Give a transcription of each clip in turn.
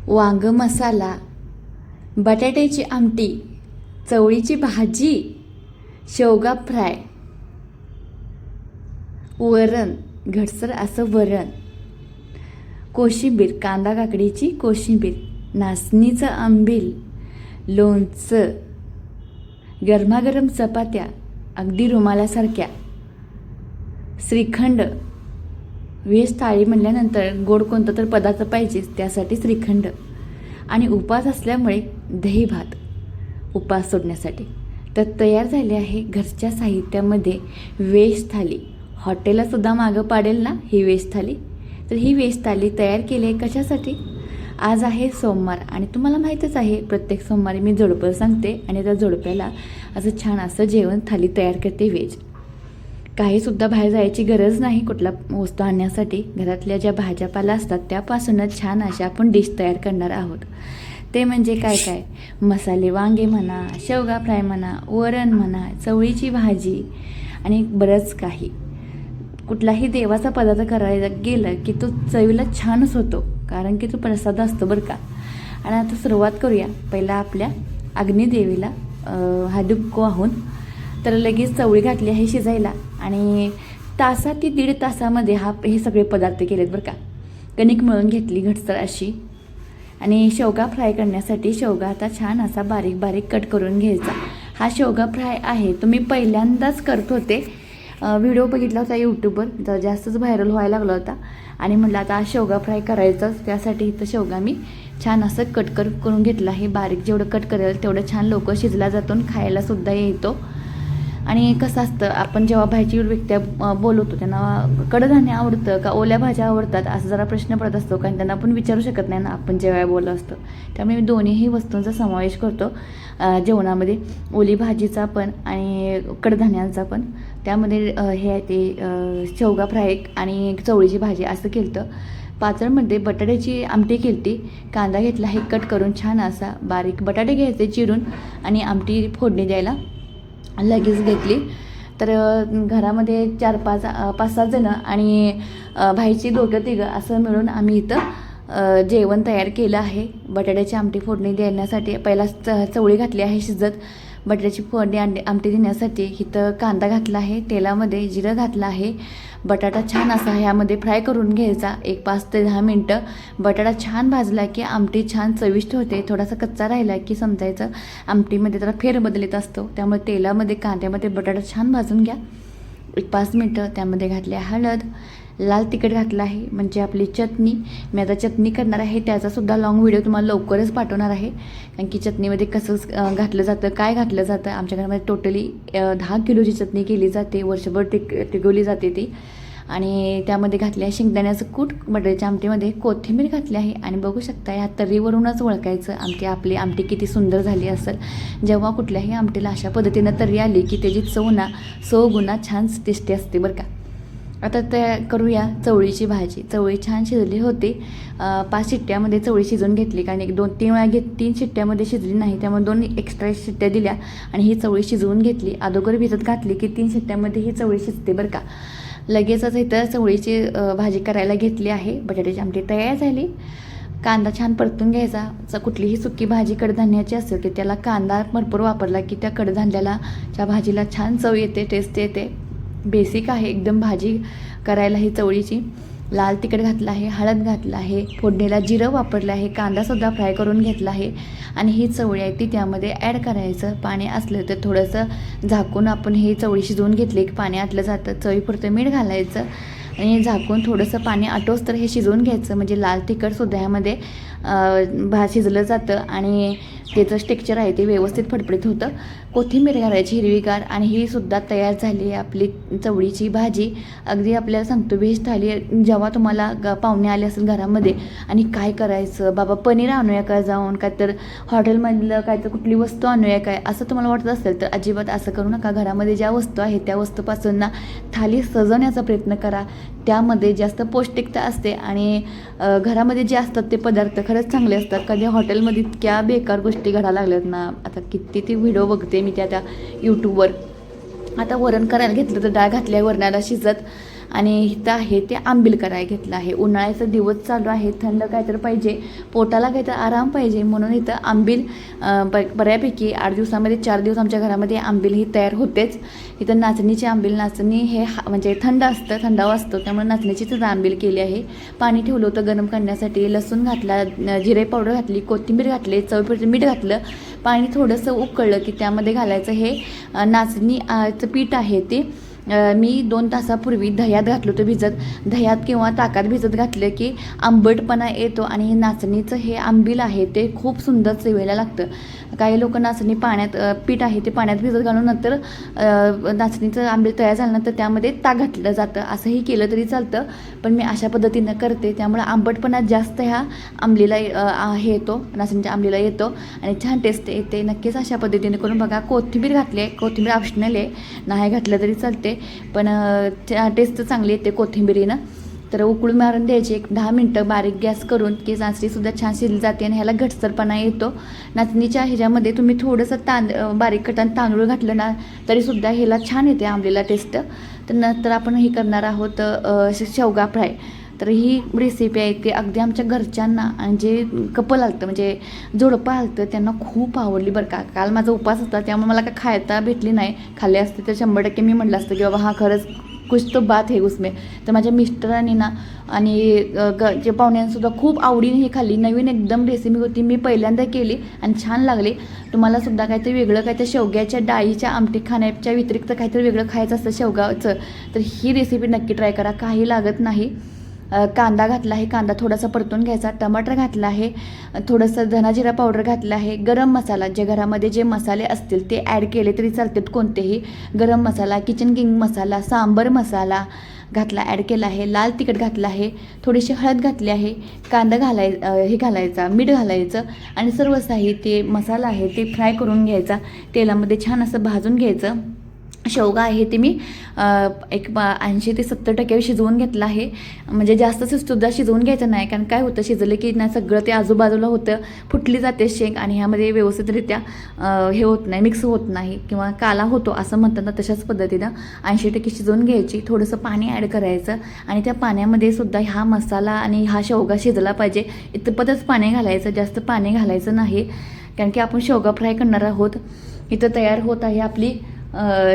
वांग मसाला, बटाट्याची आमटी, चवळीची भाजी, शेवगा फ्राय, वरण, घटसर असं वरण, कोशिंबीर, कांदा काकडीची कोशिंबीर, नाचणीचं आंबील, लोणचं, गरमागरम चपात्या अगदी रुमालासारख्या, श्रीखंड. व्हेज थाळी म्हटल्यानंतर गोड कोणता तर पदार्थ पाहिजेच, त्यासाठी श्रीखंड. आणि उपास असल्यामुळे दही भात उपास सोडण्यासाठी. तर तयार झाले आहे घरच्या साहित्यामध्ये व्हेज थाली. हॉटेललासुद्धा मागं पाडेल ना ही व्हेज थाली. तर ही व्हेज थाली तयार केली आहे कशासाठी? आज आहे सोमवार आणि तुम्हाला माहीतच आहे प्रत्येक सोमवारी मी जोडपं सांगते आणि त्या जोडप्याला असं छान असं जेवण थाली तयार करते व्हेज. काहीसुद्धा बाहेर जायची गरज नाही कुठला वस्तू आणण्यासाठी. घरातल्या ज्या भाज्यापाला असतात त्यापासूनच छान अशा आपण डिश तयार करणार आहोत. ते म्हणजे काय काय मसाले, वांगे म्हणा, शेवगा फ्राय म्हणा, वरण म्हणा, चवळीची भाजी आणि बरंच काही. कुठलाही देवाचा पदार्थ करायला गेलं की तो चवीला छानच होतो, कारण की तो प्रसाद असतो बरं का. आणि आता सुरुवात करूया. पहिला आपल्या अग्निदेवीला हळदी कुंकू वाहून तर लगेच चवळी घातली आहे शिजायला आणि तासा ते दीड तासामध्ये हे सगळे पदार्थ केलेत बरं का. कणिक मळून घेतली घटसर अशी आणि शेवगा फ्राय करण्यासाठी शेवगा आता छान असा बारीक बारीक कट करून घ्यायचा. हा शेवगा फ्राय आहे तो मी पहिल्यांदाच करत होते. व्हिडिओ बघितला होता यूट्यूबवर, तर जास्तच व्हायरल व्हायला लागला होता आणि म्हटलं आता शेवगा फ्राय करायचंच. त्यासाठी इथं शेवगा मी छान असं कट करून घेतलं आहे. बारीक जेवढं कट करेल तेवढं छान लवकर शिजला जातो आणि खायलासुद्धा येतो. आणि कसं असतं आपण जेव्हा भाजी व्यक्ती बोलवतो त्यांना कडधान्य आवडतं का ओल्या भाज्या आवडतात असं जरा प्रश्न पडत असतो, कारण त्यांना आपण विचारू शकत नाही ना आपण जेव्हा बोललो असतो. त्यामुळे मी दोन्हीही वस्तूंचा समावेश करतो जेवणामध्ये, ओली भाजीचा पण आणि कडधान्यांचा पण. त्यामध्ये हे आहे ते शेवगा फ्राय आणि चवळीची भाजी असं केलं होतं. पातळमध्ये बटाट्याची आमटी केली होती. कांदा घेतला हे कट करून छान असा बारीक, बटाटे घ्यायचे चिरून आणि आमटी फोडणी द्यायला लगेच घेतली. तर घरामध्ये 5-6 जणं आणि भाईची 2-3 असं मिळून आम्ही इथं जेवण तयार केलं आहे. बटाट्याची आमटी फोडणी देण्यासाठी पहिला चवळी घातली आहे शिजत. बटाट्याची फोडणी आमटी देण्यासाठी इथं कांदा घातला आहे तेलामध्ये, जिरं घातलं आहे. बटाटा छान असा ह्यामध्ये फ्राय करून घ्यायचा 5 ते 10 मिनटं. बटाटा छान भाजला की आमटी छान चविष्ट होते. थोडासा कच्चा राहिला की समजायचं आमटीमध्ये जरा फेरबदल येत असतो. त्यामुळे तेलामध्ये कांद्यामध्ये बटाटा छान भाजून घ्या 5 मिनटं. त्यामध्ये घातले हळद, लाल तिखट घातलं आहे म्हणजे आपली चटणी. मी आता चटणी करणार आहे, त्याचासुद्धा लॉंग व्हिडिओ तुम्हाला लवकरच पाठवणार आहे. कारण की चटणीमध्ये कसं घातलं जातं, काय घातलं जातं. आमच्या घरामध्ये टोटली 10 किलोची चटणी केली जाते, वर्षभर टिकवली जाते ती. आणि त्यामध्ये घातले आहे शेंगदाण्याचं कूट. बटाट्याच्या आमटीमध्ये कोथिंबीर घातली आहे आणि बघू शकता या तर्रीवरूनच ओळखायचं आपली आमटी किती सुंदर झाली असेल. जेव्हा कुठल्याही आमटीला अशा पद्धतीनं तर्री आली की त्याची चव गुणा छान टेस्टी असते बरं का. आता तयार करूया चवळीची भाजी. चवळी छान शिजली होती. 5 शिट्ट्यामध्ये चवळी शिजवून घेतली, कारण 2-3 वेळा 3 शिट्ट्यामध्ये शिजली नाही, त्यामुळे 2 एक्स्ट्रा शिट्ट्या दिल्या आणि ही चवळी शिजवून घेतली. अगोदर भिजत घातली की 3 शिट्ट्यामध्ये ही चवळी शिजते बरं का. लगेचच इथं चवळीची भाजी करायला घेतली आहे. बटाट्याची आमटी तयार झाली. कांदा छान परतून घ्यायचा. कुठलीही सुकी भाजी कडधान्याची असेल की त्याला कांदा भरपूर वापरला की त्या कडधान्याला त्या भाजीला छान चव येते, टेस्ट येते. बेसिक आहे एकदम भाजी करायला ही चवळीची. लाल तिखट घातलं आहे, हळद घातलं आहे, फोडणीला जिरं वापरलं आहे, कांदासुद्धा फ्राय करून घेतला आहे आणि ही चवळी आहे ती त्यामध्ये ॲड करायचं. पाणी असलं तर थोडंसं झाकून आपण ही चवळी शिजवून घेतली की पाणी आटलं जातं. चवीपुरतं मीठ घालायचं आणि झाकून थोडंसं पाणी आटोस तर हे शिजवून घ्यायचं, म्हणजे लाल तिखटसुद्धा ह्यामध्ये शिजलं जातं आणि त्याचं टेक्स्चर आहे ते व्यवस्थित फडफडीत होतं. कोथिंबीर घालायची हिरवीगार आणि ही सुद्धा तयार झाली आहे आपली चवळीची भाजी. अगदी आपल्याला सांगतो व्हेज थाली. जेव्हा तुम्हाला पाहुणे आले असेल घरामध्ये आणि काय करायचं बाबा, पनीर आणूया का जाऊन, काय तर हॉटेलमधलं काय तर कुठली वस्तू आणूया काय असं तुम्हाला वाटत असेल तर अजिबात असं करू नका. घरामध्ये ज्या वस्तू आहेत त्या वस्तूपासून ना थाली सजवण्याचा प्रयत्न करा. त्यामध्ये जास्त पौष्टिकता असते आणि घरामध्ये जे असतात ते पदार्थ खरंच चांगले असतात. कधी हॉटेलमध्ये इतक्या बेकार गोष्टी घडायला लागल्यात ना, आता किती ती व्हिडिओ बघते मी त्या यूट्यूबवर. आता वरण करायला घेतलं तर डाळ घातल्या वरणाला शिजत आणि इथं आहे ते आंबील करायला घेतलं आहे. उन्हाळ्याचा दिवस चालू आहे, थंड काहीतरी पाहिजे, पोटाला काहीतरी आराम पाहिजे, म्हणून इथं आंबील बऱ्यापैकी 8 दिवसामध्ये 4 दिवस आमच्या घरामध्ये आंबील ही तयार होतेच. इथं नाचणीची आंबील, नाचणी हे म्हणजे थंड असतं, थंडावा असतो, त्यामुळे नाचणीचीच आंबील केली आहे. पाणी ठेवलं होतं गरम करण्यासाठी, लसूण घातला, जिरे पावडर घातली, कोथिंबीर घातली, चवीपुरतं मीठ घातलं. पाणी थोडंसं उकळलं की त्यामध्ये घालायचं हे नाचणीचं पीठ आहे ते मी 2 तासापूर्वी दह्यात घातलं होतं भिजत. दह्यात किंवा ताकात भिजत घातलं की आंबटपणा येतो आणि हे नाचणीचं हे आंबील आहे ते खूप सुंदर चवीला लागतं. काही लोक नाचणी पाण्यात पीठ आहे ते पाण्यात भिजत घालून नंतर नाचणीचं आंबील तयार झाल्यानंतर त्यामध्ये ताक घातलं जातं, असंही केलं तरी चालतं, पण मी अशा पद्धतीनं करते. त्यामुळे आंबटपणा जास्त ह्या आंबलीला हे येतो, नाचणीच्या आंबलीला येतो आणि छान टेस्ट येते. नक्कीच अशा पद्धतीने करून बघा. कोथिंबीर घातली आहे, कोथिंबीर ऑप्शनल आहे, नाही घातलं तरी चालते, पण टेस्ट चांगली येते कोथिंबीरीनं. तर उकळून मारून द्यायची 10 मिनटं बारीक गॅस करून की नाचणीसुद्धा छान शिजली जाते आणि ह्याला घटसरपणा येतो. नाचणीच्या ह्याच्यामध्ये तुम्ही थोडंसं बारीक कटान तांदूळ घातलं ना तरीसुद्धा ह्याला छान येते आंबलीला टेस्ट. तर नंतर आपण हे करणार आहोत शेवगा फ्राय. तर ही रेसिपी आहे ती अगदी आमच्या घरच्यांना आणि जे कपल आलतं म्हणजे जोडपं आलतं त्यांना खूप आवडली बरं का. काल माझा उपवास होता त्यामुळे मला काय खायता भेटली नाही, खाल्ले असते तर 100% मी म्हटलं असतं की बाबा हा खरंच कुछ तो बात है उसमें. तर माझ्या मिस्टरांनी ना आणि जे पाहुण्यांसुद्धा खूप आवडीने ही खाल्ली. नवीन एकदम रेसिपी होती, मी पहिल्यांदा केली आणि छान लागली. तुम्हालासुद्धा काहीतरी वेगळं, काहीतरी शेवग्याच्या डाळीच्या आमटी खाण्याच्या व्यतिरिक्त काहीतरी वेगळं खायचं असतं शेवगाचं, तर ही रेसिपी नक्की ट्राय करा, काही लागत नाही. कांदा घातला आहे, कांदा थोडासा परतून घ्यायचा, टमाटर घातला आहे, थोडंसं धना जिरा पावडर घातला आहे, गरम मसाला जे घरामध्ये जे मसाले असतील ते ॲड केले तरी चालतात कोणतेही. गरम मसाला, किचन किंग मसाला, सांबर मसाला घातला, ॲड केला आहे, लाल तिखट घातलं आहे, थोडीशी हळद घातली आहे, कांदा घालायचा, मीठ घालायचं आणि सर्व साहित्य मसाला आहे ते फ्राय करून घ्यायचा, तेलामध्ये छान असं भाजून घ्यायचं. शेवगा आहे ते मी 80 ते 70% शिजवून घेतलं आहे, म्हणजे जास्त सुद्धा शिजवून घ्यायचं नाही, कारण काय होतं शिजलं की ना सगळं ते आजूबाजूला होतं, फुटली जाते शेंग आणि ह्यामध्ये व्यवस्थितरित्या हे होत नाही, मिक्स होत नाही किंवा काला होतो असं म्हणतात ना, तशाच पद्धतीनं 80% शिजवून घ्यायची. थोडंसं पाणी ॲड करायचं आणि त्या पाण्यामध्ये सुद्धा हा मसाला आणि हा शेवगा शिजला पाहिजे इतपतच पाणी घालायचं, जास्त पाणी घालायचं नाही, कारण की आपण शेवगा फ्राय करणार आहोत. इथं तयार होत आहे आपली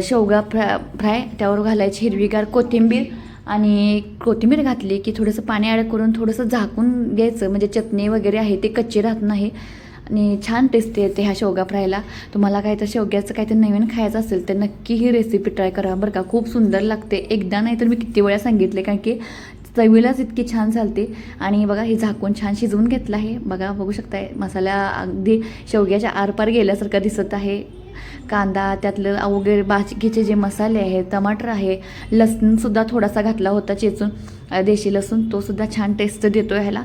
शेवगा फ्राय. त्यावर घालायची हिरवीगार कोथिंबीर आणि कोथिंबीर घातली की थोडंसं पाणी ॲड करून थोडंसं झाकून घ्यायचं, म्हणजे चटणी वगैरे आहे ते कच्ची राहत नाही आणि छान टेस्ट येते ह्या शेवगा फ्रायला. तुम्हाला काय तर शेवग्याचं काहीतरी नवीन खायचं असेल तर नक्की ही रेसिपी ट्राय करा बरं का, खूप सुंदर लागते. एकदा नाही तर मी किती वेळा सांगितले, कारण की चवीलाच इतकी छान चालते. आणि बघा हे झाकून छान शिजवून घेतलं आहे, बघा बघू शकताय मसाला अगदी शेवग्याच्या आरपार गेल्यासारखं दिसत आहे. कांदा त्यातलं वगैरे बाकीचे जे मसाले आहेत, टमाटर आहे, लसूणसुद्धा थोडासा घातला होता चेचून, देशी लसूण, तोसुद्धा छान टेस्ट देतो ह्याला.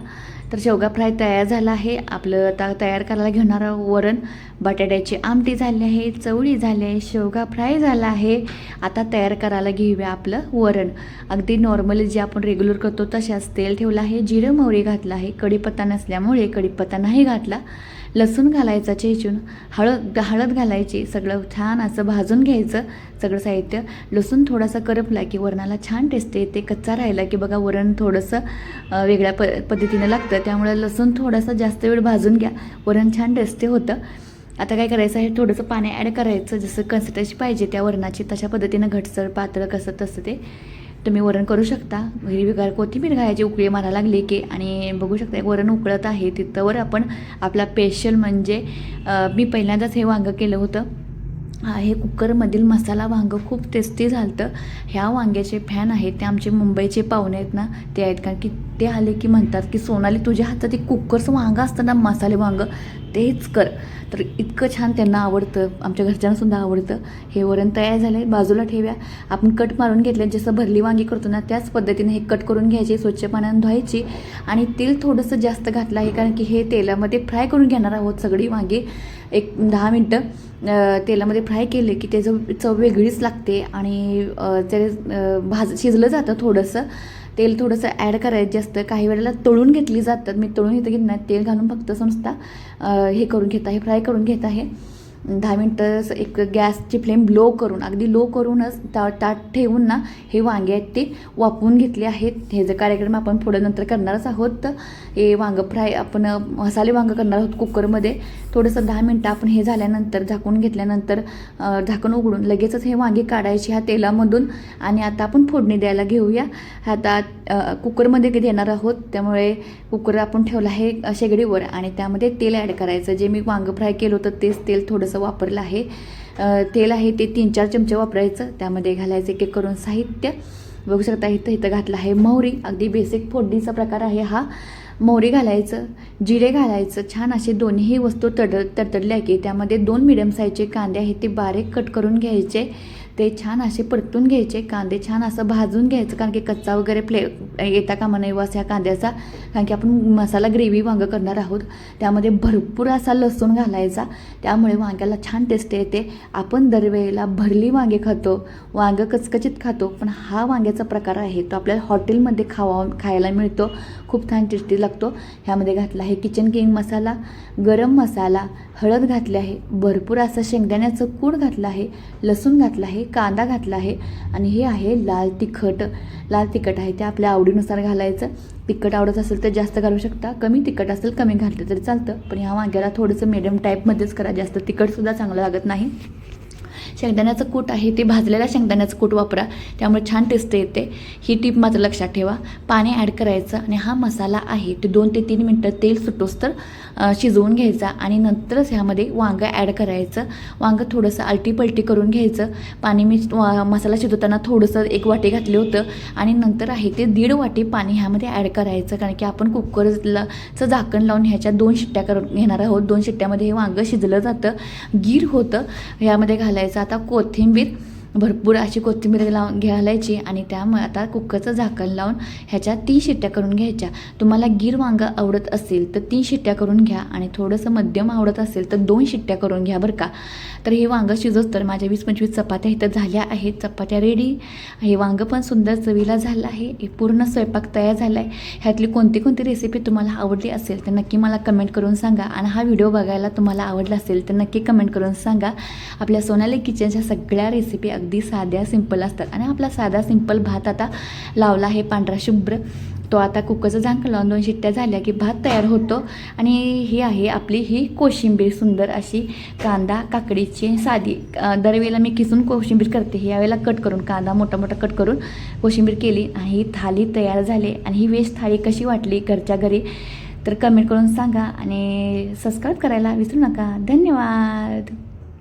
तर शेवगा फ्राय तयार झाला आहे. आपलं आता तयार करायला घेणारं वरण, बटाट्याची आमटी झाली आहे, चवळी झाली आहे, शेवगा फ्राय झाला आहे. आता तयार करायला घेऊया आपलं वरण. अगदी नॉर्मली जे आपण रेग्युलर करतो तशाच तेल ठेवलं आहे, जिरं मोहरी घातलं आहे, कढीपत्ता नसल्यामुळे कढीपत्ता नाही घातला, लसूण घालायचा चेचून, हळद घालायची, सगळं छान असं भाजून घ्यायचं सगळं साहित्य. लसूण थोडासा करपला की वरणाला छान टेस्ट येते, कच्चा राहिला की बघा वरण थोडंसं वेगळ्या पद्धतीनं लागतं, त्यामुळे लसूण थोडासा जास्त वेळ भाजून घ्या, वरण छान टेस्टी होतं. आता काय करायचं आहे, थोडंसं पाणी ॲड करायचं, जसं कन्सिस्टन्सी पाहिजे त्या वरणाची तशा पद्धतीनं, घटसर पातळ कसं तसं ते तुम्ही वरण करू शकता. हिरवीगार कोथिंबीर घालायची उकळी मारायला लागली की, आणि बघू शकता वरण उकळत आहे तिथंवर आपण आपला स्पेशल म्हणजे मी पहिल्यांदाच हे वांगं केलं होतं. हे कुकरमधील मसाला वांगं खूप टेस्टी झालं. ह्या वांग्याचे फॅन आहेत ते आमचे मुंबईचे पाहुणे आहेत ना, ते आहेत, कारण की ते आले की म्हणतात की सोनाली तुझ्या हातात एक कुकरचं वांगं असतं ना, मसाले वांगं, तेच कर. तर इतकं छान त्यांना आवडतं, आमच्या घरच्यांनासुद्धा आवडतं. हे वरण तयार झालं आहे, बाजूला ठेवूया. आपण कट मारून घेतले, जसं भरली वांगी करतो ना त्याच पद्धतीने हे कट करून घ्यायची, स्वच्छ पाण्याने धुवायची आणि तेल थोडंसं जास्त घातलं आहे, कारण की हे तेलामध्ये फ्राय करून घेणार आहोत सगळी वांगी. 10 मिनटं तेलामध्ये फ्राय केले की त्याचं चव वेगळीच लागते आणि ते शिजलं जातं. थोडंसं तेल थोडंसं ॲड करायचं जास्त, काही वेळेला तळून घेतली जातात, मी तळून इथं घेत नाही, तेल घालून फक्त नुसता हे करून घेत आहे, फ्राय करून घेत आहे. 10 मिनटं एक गॅसची फ्लेम लो करून, अगदी लो करूनच ताट ठेवून ना हे वांगे आहेत ते वाफवून घेतले आहेत. हे जे कार्यक्रम आपण पुढे नंतर करणारच आहोत. तर हे वांगं फ्राय आपण मसाले वांगं करणार आहोत कुकरमध्ये. थोडंसं 10 मिनटं आपण हे झाल्यानंतर झाकून घेतल्यानंतर झाकण उघडून लगेचच हे वांगे काढायचे ह्या तेलामधून आणि आता आपण फोडणी द्यायला घेऊया. आता कुकरमध्ये देणार आहोत, त्यामुळे कुकर आपण ठेवला आहे शेगडीवर आणि त्यामध्ये तेल ॲड करायचं. जे मी वांगं फ्राय केलं होतं तेच तेल थोडंसं वापरलं आहे. तेल आहे ते 3-4 चमचे वापरायचं. त्यामध्ये घालायचं एक एक करून साहित्य. बघू शकता इथं घातलं आहे मोहरी, अगदी बेसिक फोडणीचा प्रकार आहे हा. मोहरी घालायचं, जिरे घालायचं. छान असे दोन्ही वस्तू तडतडल्या की त्यामध्ये 2 मिडियम साईजचे कांदे आहेत ते बारीक कट करून घ्यायचे. ते छान असे परतून घ्यायचे. कांदे छान असं भाजून घ्यायचं, कारण की कच्चा वगैरे येता कामा नये वास ह्या कांद्याचा, कारण की आपण मसाला ग्रेव्ही वांगं करणार आहोत. त्यामध्ये भरपूर असा लसूण घालायचा, त्यामुळे वांग्याला छान टेस्ट येते. आपण दरवेळेला भरली वांगे खातो, वांगं कचकचित खातो, पण हा वांग्याचा प्रकार आहे तो आपल्याला हॉटेलमध्ये खायला मिळतो. खूप छान टेस्टी लागतो. ह्यामध्ये घातला आहे किचन किंग मसाला, गरम मसाला, हळद घातली आहे, भरपूर असं शेंगदाण्याचं कूट घातलं आहे, लसूण घातला आहे, कांदा घातला आहे आणि हे आहे लाल तिखट. लाल तिखट आहे ते आपल्या आवडीनुसार घालायचं. तिखट आवडत असेल तर जास्त घालू शकता, कमी तिखट असेल कमी घातलं तरी चालतं. पण ह्या वांग्याला थोडंसं मिडियम टाईपमध्येच करा, जास्त तिखटसुद्धा चांगलं लागत नाही. शेंगदाण्याचं कूट आहे ते भाजलेला शेंगदाण्याचं कूट वापरा, त्यामुळे छान टेस्ट येते. ही टिप मात्र लक्षात ठेवा. पाणी ॲड करायचं आणि हा मसाला आहे ते 2 ते 3 मिनटं तेल सुटोस तर शिजवून घ्यायचा आणि नंतरच ह्यामध्ये वांगं ॲड करायचं. वांगं थोडंसं आलटीपलटी करून घ्यायचं. पाणी मी मसाला शिजवताना थोडंसं 1 वाटी घातले होतं आणि नंतर आहे ते 1.5 वाटी पाणी ह्यामध्ये ॲड करायचं, कारण की आपण कुकरचं झाकण लावून ह्याच्या 2 शिट्ट्या करून घेणार आहोत. 2 शिट्ट्यामध्ये हे वांगं शिजलं जातं, गीर होतं. ह्यामध्ये घालायचं आता कोथिंबीर, भरपूर अशी कोथिंबीर घालायची आणि त्यामुळे आता कुकरचं झाकण लावून ह्याच्या 3 शिट्ट्या करून घ्यायच्या. तुम्हाला गीर वांगं आवडत असेल तर 3 शिट्ट्या करून घ्या आणि थोडंसं मध्यम आवडत असेल तर 2 शिट्ट्या करून घ्या बरं का. तर हे वांगं शिजवत तर माझ्या 20-25 चपात्या इथं झाल्या आहेत. चपात्या रेडी. हे वांगं पण सुंदर चवीला झालं आहे. हे पूर्ण स्वयंपाक तयार झाला आहे. ह्यातली कोणती रेसिपी तुम्हाला आवडली असेल तर नक्की मला कमेंट करून सांगा आणि हा व्हिडिओ बघायला तुम्हाला आवडला असेल तर नक्की कमेंट करून सांगा. आपल्या सोनाली किचनच्या सगळ्या रेसिपी अगदी साध्या सिंपल असतात आणि आपला साधा सिंपल भात आता लावला आहे पांढरा शुभ्र. तो आता कुकरचं झाकण लावून 2 शिट्ट्या झाल्या की भात तयार होतो. आणि ही आहे आपली ही कोशिंबीर, सुंदर अशी कांदा काकडीची साधी. दरवेळेला मी किसून कोशिंबीर करते, यावेळेला कट करून कांदा मोठा मोठा कट करून कोशिंबीर केली आणि ही थाली तयार झाली. आणि ही वेज थाळी कशी वाटली घरच्या घरी तर कमेंट करून सांगा आणि सबस्क्राईब करायला विसरू नका. धन्यवाद.